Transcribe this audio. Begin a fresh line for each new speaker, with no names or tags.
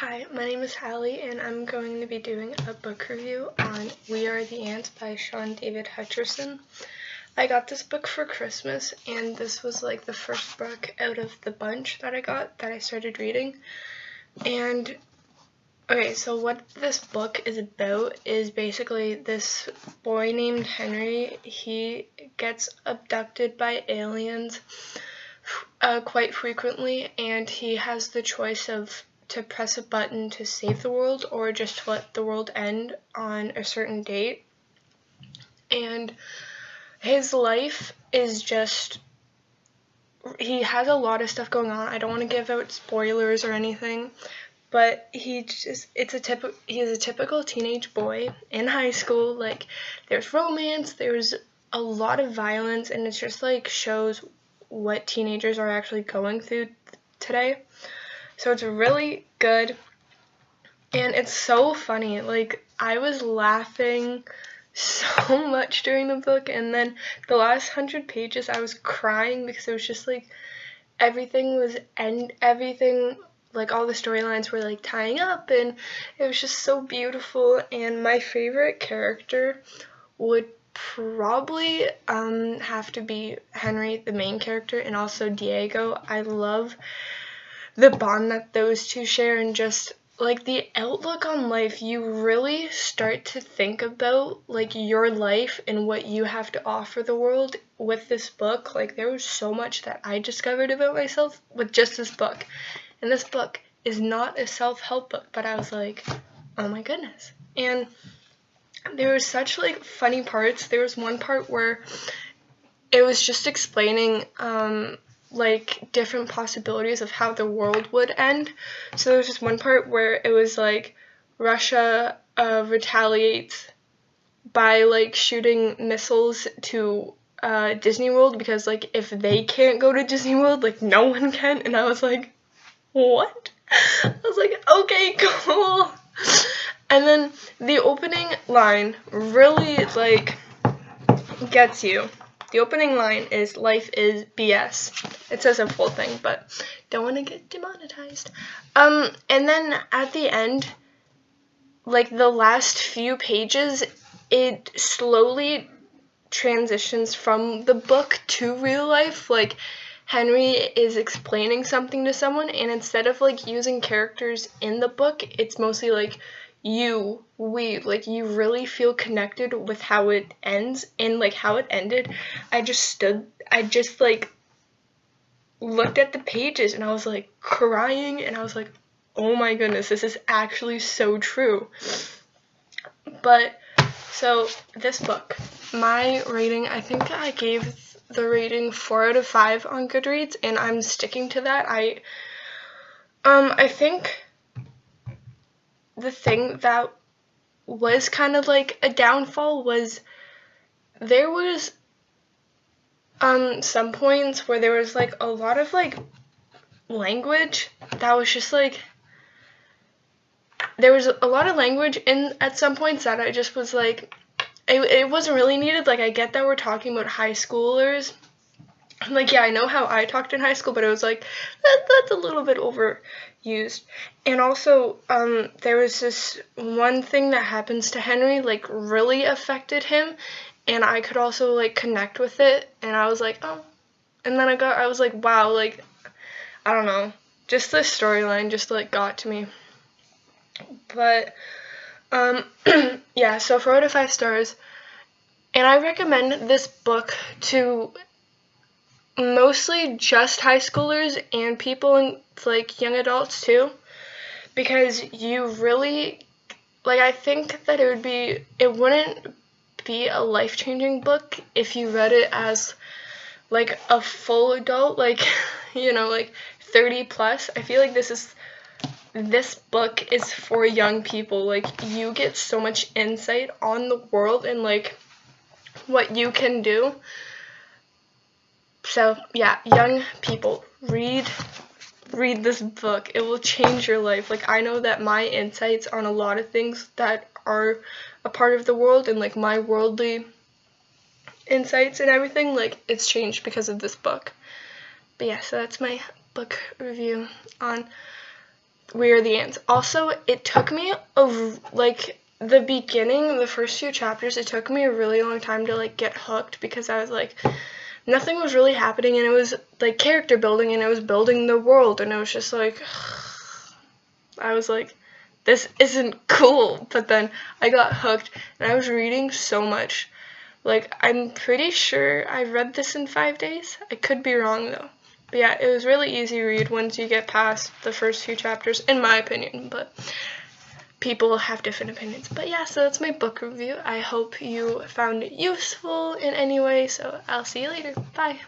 Hi, my name is Hallie, and I'm going to be doing a book review on We Are the Ants by Shaun Hutchinson. I got this book for Christmas, and this was like the first book out of the bunch that I got that I started reading. And okay, so what this book is about is basically this boy named Henry. He gets abducted by aliens quite frequently, and he has the choice of to press a button to save the world or just let the world end on a certain date. And his life is just, he has a lot of stuff going on. I don't want to give out spoilers or anything, but he's a typical teenage boy in high school. Like, there's romance, there's a lot of violence, and it's just like shows what teenagers are actually going through today. So it's really good, and it's so funny. Like, I was laughing so much during the book, and then the last 100 pages I was crying because it was just like everything, like all the storylines were like tying up, and it was just so beautiful. And my favorite character would probably have to be Henry, the main character, and also Diego. I love the bond that those two share, and just like the outlook on life. You really start to think about like your life and what you have to offer the world with this book. Like, there was so much that I discovered about myself with just this book. And this book is not a self-help book, but I was like, oh my goodness. And there was such like funny parts. There was one part where it was just explaining like different possibilities of how the world would end. So there was just one part where it was like Russia retaliates by like shooting missiles to Disney World, because like if they can't go to Disney World, like no one can. And I was like, what? I was like, okay, cool. And then the opening line really like gets you. The opening line is, "Life is BS." It says a full thing, but don't want to get demonetized. And then at the end, like the last few pages, it slowly transitions from the book to real life. Like, Henry is explaining something to someone, and instead of like using characters in the book, it's mostly like like you really feel connected with how it ends. And like how it ended, I just like looked at the pages and I was like crying, and I was like, oh my goodness, this is actually so true. But so this book, my rating, I think I gave the rating 4 out of 5 on Goodreads, and I'm sticking to that. I think the thing that was kind of like a downfall was there was some points where there was like a lot of like language that was just like, there was a lot of language in at some points that I just was like, it wasn't really needed. Like, I get that we're talking about high schoolers. Like, yeah, I know how I talked in high school, but it was like, that's a little bit overused. And also, there was this one thing that happens to Henry, like, really affected him, and I could also, like, connect with it, and I was like, oh. And then I was like, wow, like, I don't know, just this storyline just, like, got to me. But, yeah, so 4 out of 5 stars, and I recommend this book to mostly just high schoolers and people in, like, young adults too, because you really, like, I think that it wouldn't be a life-changing book if you read it as like a full adult, like, you know, like 30 plus. I feel like this book is for young people. Like, you get so much insight on the world and like what you can do. So yeah, young people, read this book. It will change your life. Like, I know that my insights on a lot of things that are a part of the world, and like my worldly insights and everything, like, it's changed because of this book. But yeah, so that's my book review on We Are the Ants. Also, it took me the beginning, the first few chapters, it took me a really long time to like get hooked because I was like, nothing was really happening, and it was like character building, and it was building the world, and it was just like, I was like, this isn't cool. But then I got hooked, and I was reading so much. Like, I'm pretty sure I read this in 5 days. I could be wrong though. But yeah, it was really easy read once you get past the first few chapters, in my opinion. But people have different opinions. But yeah, so that's my book review. I hope you found it useful in any way. So I'll see you later. Bye.